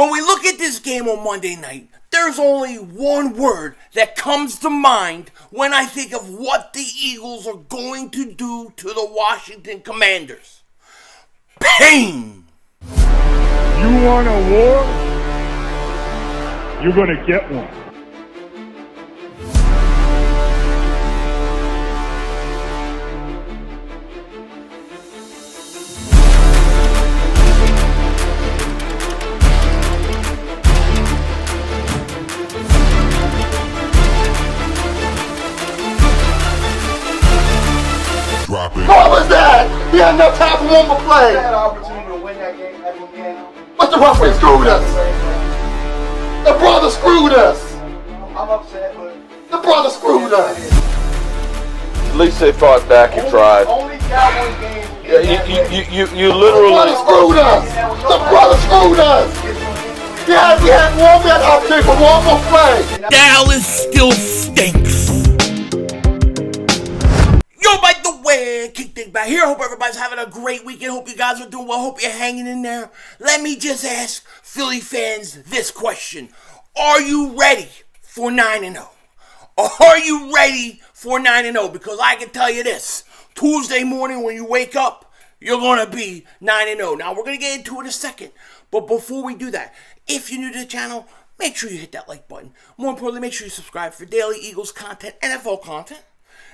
When we look at this game on Monday night, there's only one word that comes to mind when I think of what the Eagles are going to do to the Washington Commanders. Pain! You want a war? You're going to get one. What was that? He had enough time for one more play. He had an opportunity to win that game at the end. But the referee screwed us. The brother screwed us. I'm upset, but the brother screwed us. At least they fought back and tried. Only Cowboys game. You The literally. brother screwed us. The brother screwed us. We had one opportunity for one more play. Dallas still stinks. Yo, by the way, kick Dingbat here. Hope everybody's having a great weekend. Hope you guys are doing well. Hope you're hanging in there. Let me just ask Philly fans this question. Are you ready for 9-0? Are you ready for 9-0? Because I can tell you this. Tuesday morning when you wake up, you're going to be 9-0. Now, we're going to get into it in a second. But before we do that, if you're new to the channel, make sure you hit that like button. More importantly, make sure you subscribe for daily Eagles content, NFL content,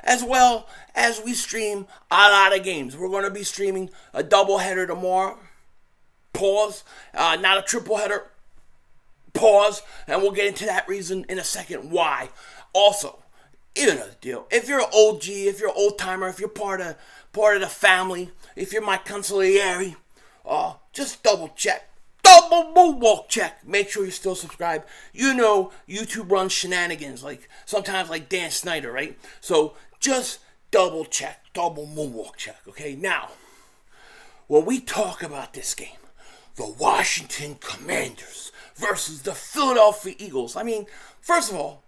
as well as we stream a lot of games. We're going to be streaming a doubleheader tomorrow. Pause. Not a triple header. Pause. And we'll get into that reason in a second why. Also, you know the deal. If you're an OG, if you're an old timer, if you're part of the family, if you're my consigliere, just double check. Double moonwalk check. Make sure you're still subscribed. You know YouTube runs shenanigans, like sometimes like Dan Snyder, right? So just double check, double moonwalk check, okay? Now, when we talk about this game, the Washington Commanders versus the Philadelphia Eagles, I mean, first of all,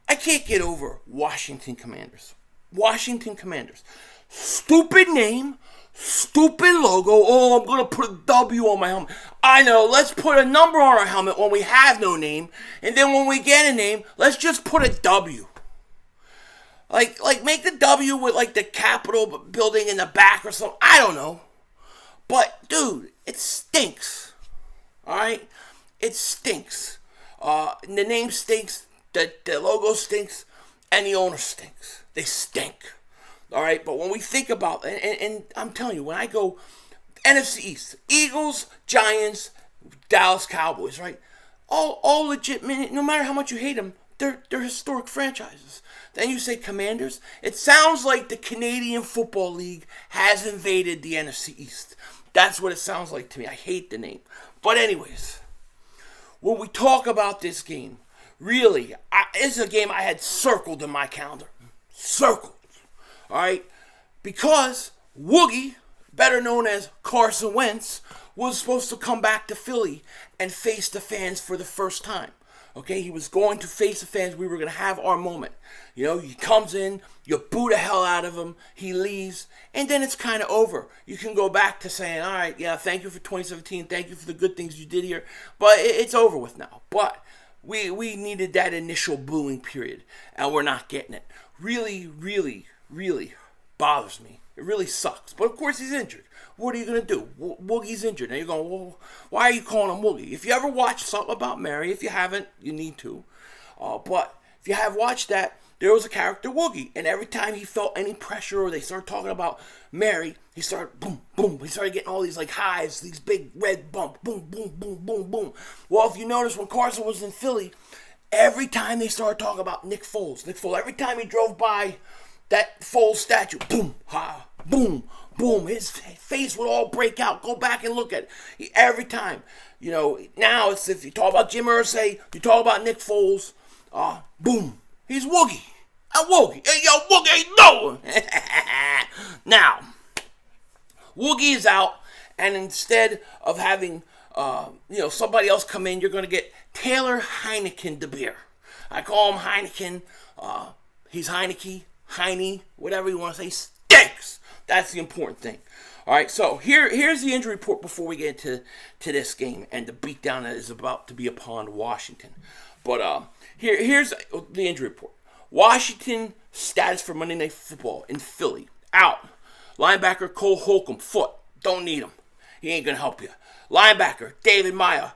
I can't get over Washington Commanders. Washington Commanders. Stupid name, stupid logo. Oh, I'm going to put a W on my helmet. I know, let's put a number on our helmet when we have no name. And then when we get a name, let's just put a W. Like make the W with like the Capitol building in the back or something. I don't know. But, dude, it stinks. Alright? It stinks. The name stinks. The logo stinks. And the owner stinks. They stink. Alright? But when we think about, and I'm telling you, when I go NFC East, Eagles, Giants, Dallas Cowboys, right? All legit, no matter how much you hate them, they're historic franchises. Then you say Commanders. It sounds like the Canadian Football League has invaded the NFC East. That's what it sounds like to me. I hate the name. But anyways, when we talk about this game, really, it's a game I had circled in my calendar. Circled. All right? Because Woogie, better known as Carson Wentz, was supposed to come back to Philly and face the fans for the first time. Okay, he was going to face the fans. We were going to have our moment. You know, he comes in, you boo the hell out of him, he leaves, and then it's kind of over. You can go back to saying, all right, yeah, thank you for 2017, thank you for the good things you did here, but it's over with now. But we needed that initial booing period, and we're not getting it. Really, really, really bothers me. It really sucks. But of course he's injured. What are you going to do? Woogie's injured. Now you're going, well, why are you calling him Woogie? If you ever watched Something About Mary, if you haven't, you need to. But if you have watched that, there was a character Woogie. And every time he felt any pressure or they started talking about Mary, he started boom, boom. He started getting all these like highs, these big red bumps. Boom, boom, boom, boom, boom. Well, if you notice when Carson was in Philly, every time they started talking about Nick Foles, every time he drove by that Foles statue, boom, ha, boom, boom, his face would all break out. Go back and look at it. Every time. You know, now it's if you talk about Jim Irsay, you talk about Nick Foles, boom, he's Woogie. Woogie. Hey, yo, Woogie, how you doing? Now, Woogie is out, and instead of having, somebody else come in, you're going to get Taylor Heineken de Beer. I call him Heineken. He's Heineke, Heine, whatever you want to say. Stinks. That's the important thing. All right, so here's the injury report before we get into this game and the beatdown that is about to be upon Washington. But here's the injury report. Washington status for Monday Night Football in Philly. Out. Linebacker Cole Holcomb, foot. Don't need him. He ain't going to help you. Linebacker David Mayo,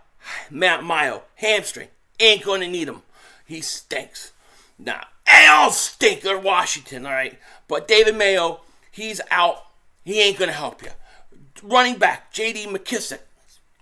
hamstring. Ain't going to need him. He stinks. Nah, they all stink. They're Washington, all right? But David Mayo, he's out. He ain't going to help you. Running back, J.D. McKissick.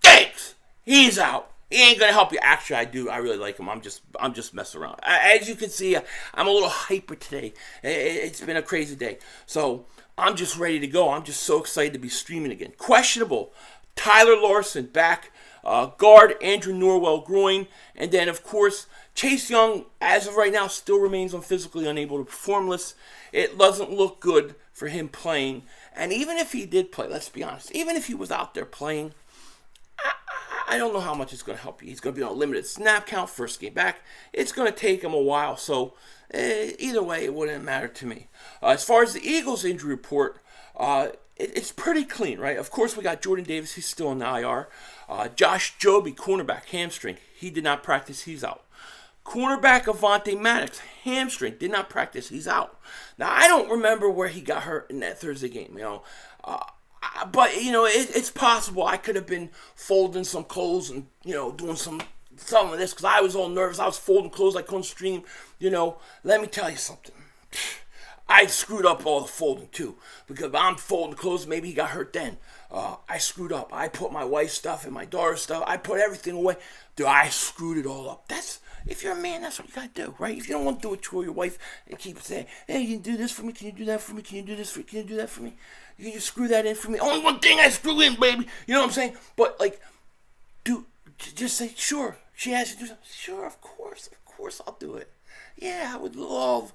Thanks. He's out. He ain't going to help you. Actually, I do. I really like him. I'm just messing around. As you can see, I'm a little hyper today. It's been a crazy day. So I'm just ready to go. I'm just so excited to be streaming again. Questionable. Tyler Larson back. Guard Andrew Norwell groin. And then, of course, Chase Young, as of right now, still remains on physically unable to perform list. It doesn't look good for him playing. And even if he did play, let's be honest, even if he was out there playing, I don't know how much it's going to help you. He's going to be on a limited snap count, first game back. It's going to take him a while, so either way, it wouldn't matter to me. As far as the Eagles injury report, it's pretty clean, right? Of course, we got Jordan Davis. He's still in the IR. Josh Joby, cornerback, hamstring. He did not practice. He's out. Cornerback Avonte Maddox, hamstring, did not practice. He's out. Now, I don't remember where he got hurt in that Thursday game, but, it's possible I could have been folding some clothes and, doing some of this because I was all nervous. I was folding clothes. I couldn't stream. Let me tell you something. I screwed up all the folding, too, because I'm folding clothes. Maybe he got hurt then. I screwed up. I put my wife's stuff and my daughter's stuff. I put everything away. Dude, I screwed it all up. If you're a man, that's what you got to do, right? If you don't want to do it to your wife and keep saying, hey, can you do this for me? Can you do that for me? Can you do this for me? Can you do that for me? Can you screw that in for me? Only one thing I screw in, baby. You know what I'm saying? But, dude, just say, sure. She asked you to do something. Sure, of course I'll do it. Yeah, I would love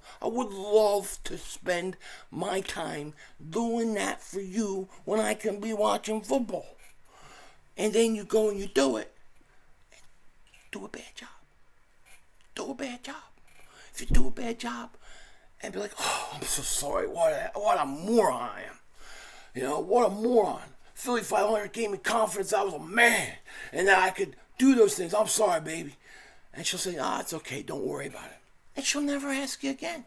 to spend my time doing that for you when I can be watching football. And then you go and you do it. Do a bad job. Do a bad job. If you do a bad job and be like, oh, I'm so sorry. What a moron I am. What a moron. Philly 500 gave me confidence. I was a man. And that I could do those things. I'm sorry, baby. And she'll say, it's okay. Don't worry about it. And she'll never ask you again.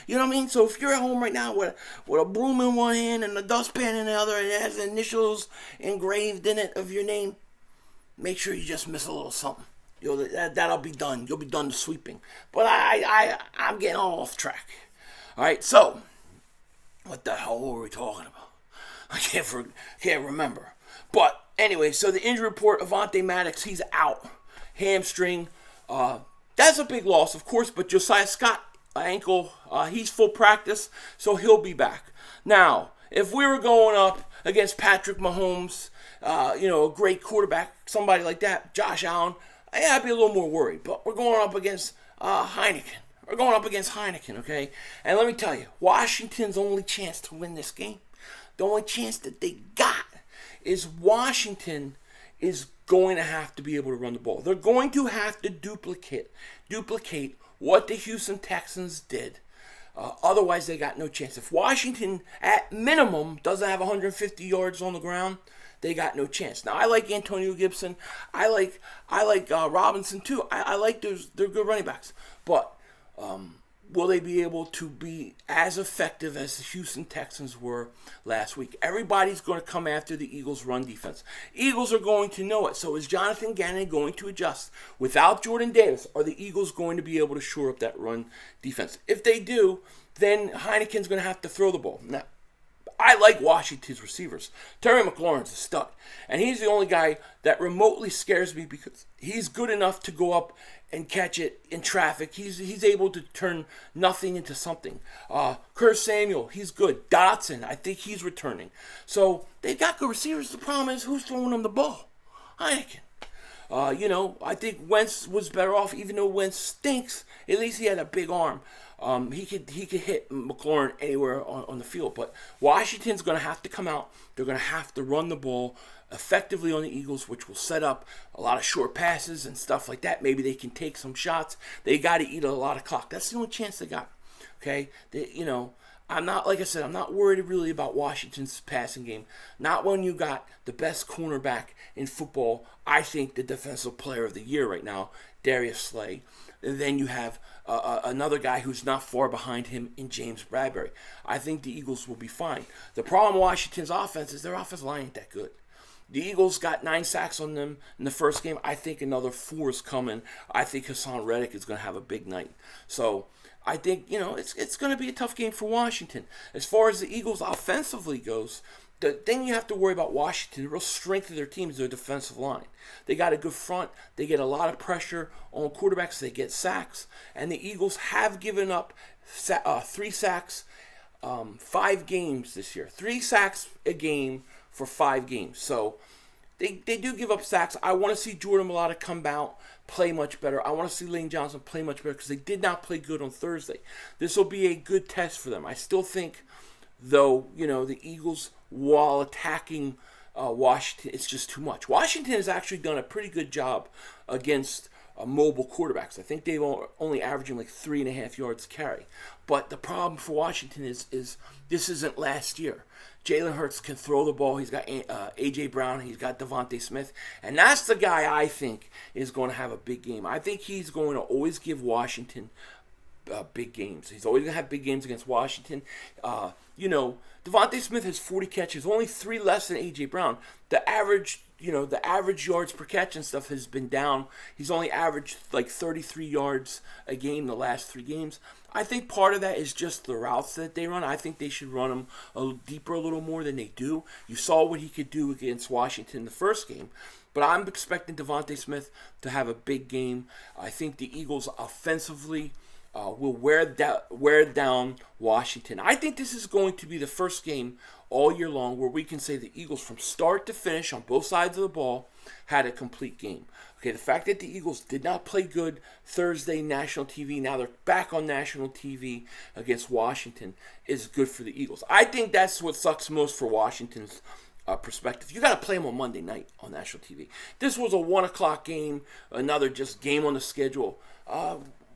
You know what I mean? So if you're at home right now with a broom in one hand and a dustpan in the other and it has initials engraved in it of your name, make sure you just miss a little something. That'll be done. You'll be done the sweeping. But I'm getting all off track. All right, so what the hell were we talking about? I can't remember. But anyway, so the injury report, Avonte Maddox, he's out. Hamstring. That's a big loss, of course, but Josiah Scott, ankle, he's full practice, so he'll be back. Now, if we were going up against Patrick Mahomes, a great quarterback, somebody like that, Josh Allen, I'd be a little more worried. But we're going up against Heineken. We're going up against Heineken, okay? And let me tell you, Washington's only chance to win this game, the only chance that they got is Washington is going to have to be able to run the ball. They're going to have to duplicate what the Houston Texans did. Otherwise, they got no chance. If Washington, at minimum, doesn't have 150 yards on the ground, they got no chance. Now, I like Antonio Gibson. I like Robinson, too. I like they're good running backs. But will they be able to be as effective as the Houston Texans were last week? Everybody's going to come after the Eagles' run defense. Eagles are going to know it. So is Jonathan Gannon going to adjust? Without Jordan Davis, are the Eagles going to be able to shore up that run defense? If they do, then Heineken's going to have to throw the ball. Now, I like Washington's receivers. Terry McLaurin's a stud. And he's the only guy that remotely scares me because he's good enough to go up and catch it in traffic. He's able to turn nothing into something. Curtis Samuel, he's good. Dotson, I think he's returning. So they've got good receivers. The problem is who's throwing them the ball? Heineken. I think Wentz was better off, even though Wentz stinks. At least he had a big arm. He could hit McLaurin anywhere on the field. But Washington's going to have to come out. They're going to have to run the ball effectively on the Eagles, which will set up a lot of short passes and stuff like that. Maybe they can take some shots. They got to eat a lot of clock. That's the only chance they got. Okay? I'm not, like I said, I'm not worried really about Washington's passing game. Not when you got the best cornerback in football, I think the defensive player of the year right now, Darius Slay. And then you have another guy who's not far behind him in James Bradbury. I think the Eagles will be fine. The problem with Washington's offense is their offensive line ain't that good. The Eagles got 9 sacks on them in the first game. I think another 4 is coming. I think Hassan Reddick is going to have a big night. So I think, it's going to be a tough game for Washington. As far as the Eagles offensively goes, the thing you have to worry about Washington, the real strength of their team is their defensive line. They got a good front. They get a lot of pressure on quarterbacks. They get sacks. And the Eagles have given up 3 sacks, 5 games this year. 3 sacks a game for 5 games. So they do give up sacks. I want to see Jordan Mailata come out, play much better. I want to see Lane Johnson play much better because they did not play good on Thursday. This will be a good test for them. I still think, though, the Eagles, while attacking Washington, it's just too much. Washington has actually done a pretty good job against mobile quarterbacks. I think they've only averaging like 3.5 yards carry. But the problem for Washington is this isn't last year. Jalen Hurts can throw the ball. He's got A.J. Brown. He's got Devontae Smith. And that's the guy I think is going to have a big game. I think he's going to always give Washington big games. He's always going to have big games against Washington. Devontae Smith has 40 catches, only 3 less than A.J. Brown. The average yards per catch and stuff has been down. He's only averaged like 33 yards a game the last 3 games. I think part of that is just the routes that they run. I think they should run them a little deeper, a little more than they do. You saw what he could do against Washington in the first game. But I'm expecting Devontae Smith to have a big game. I think the Eagles offensively will wear down Washington. I think this is going to be the first game all year long where we can say the Eagles from start to finish on both sides of the ball had a complete game. Okay, the fact that the Eagles did not play good Thursday national TV, now they're back on national TV against Washington, is good for the Eagles. I think that's what sucks most for Washington's perspective. You got to play them on Monday night on national TV. This was a 1 o'clock game, another just game on the schedule.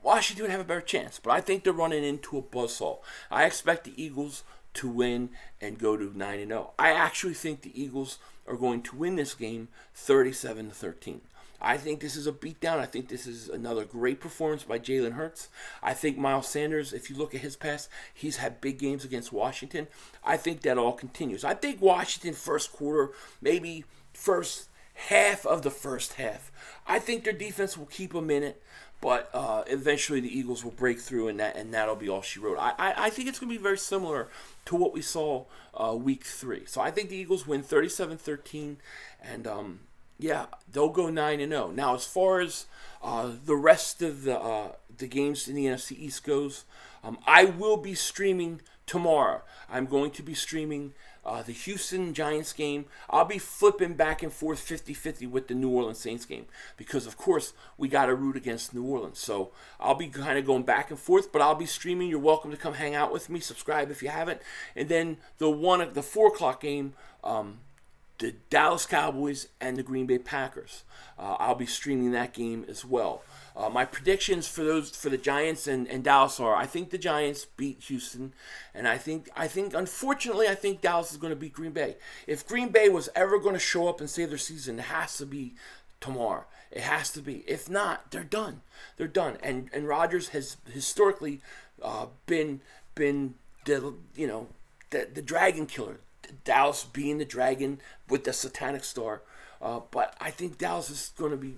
Washington would have a better chance, but I think they're running into a buzzsaw. I expect the Eagles to win and go to 9-0. I actually think the Eagles are going to win this game 37-13. I think this is a beatdown. I think this is another great performance by Jalen Hurts. I think Miles Sanders, if you look at his past, he's had big games against Washington. I think that all continues. I think Washington first quarter, maybe first half of the first half, I think their defense will keep them in it. But eventually the Eagles will break through, and that'll be all she wrote. I think it's going to be very similar to what we saw week 3. So I think the Eagles win 37-13, and they'll go 9-0. Now, as far as the rest of the games in the NFC East goes, I will be streaming tomorrow. I'm going to be streaming the Houston Giants game. I'll be flipping back and forth 50-50 with the New Orleans Saints game because, of course, we got to root against New Orleans. So I'll be kind of going back and forth, but I'll be streaming. You're welcome to come hang out with me. Subscribe if you haven't. And then the 4 o'clock game, the Dallas Cowboys and the Green Bay Packers. I'll be streaming that game as well. My predictions for the Giants and Dallas are: I think the Giants beat Houston, and I think unfortunately I think Dallas is going to beat Green Bay. If Green Bay was ever going to show up and save their season, it has to be tomorrow. It has to be. If not, they're done. They're done. And Rodgers has historically been the dragon killer. Dallas being the dragon with the satanic star. But I think Dallas is going to beat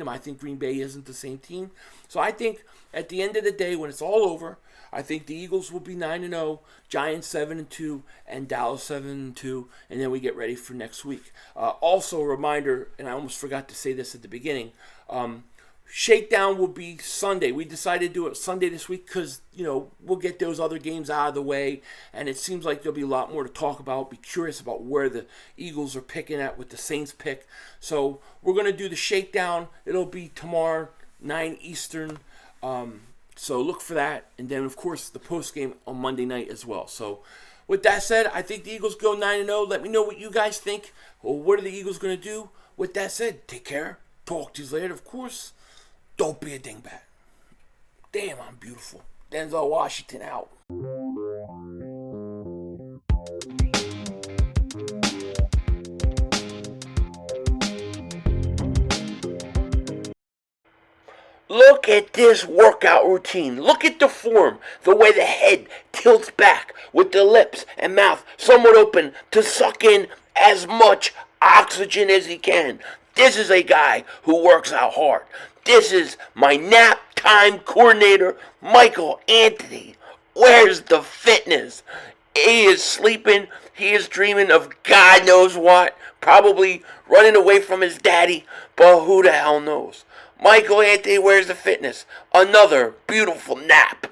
him. I think Green Bay isn't the same team. So I think at the end of the day, when it's all over, I think the Eagles will be 9-0, Giants 7-2, and Dallas 7-2, and then we get ready for next week. Also, a reminder, and I almost forgot to say this at the beginning, Shakedown will be Sunday. We decided to do it Sunday this week because, we'll get those other games out of the way, and it seems like there'll be a lot more to talk about. Be curious about where the Eagles are picking at with the Saints pick. So we're going to do the Shakedown. It'll be tomorrow, 9 Eastern. So look for that. And then, of course, the post game on Monday night as well. So with that said, I think the Eagles go 9-0. Let me know what you guys think. Or what are the Eagles going to do? With that said, take care. Talk to you later, of course. Don't be a dingbat. Damn, I'm beautiful. Denzel Washington out. Look at this workout routine. Look at the form, the way the head tilts back with the lips and mouth somewhat open to suck in as much oxygen as he can. This is a guy who works out hard. This is my nap time coordinator, Michael Anthony. Where's the fitness? He is sleeping. He is dreaming of God knows what. Probably running away from his daddy. But who the hell knows? Michael Anthony, where's the fitness? Another beautiful nap.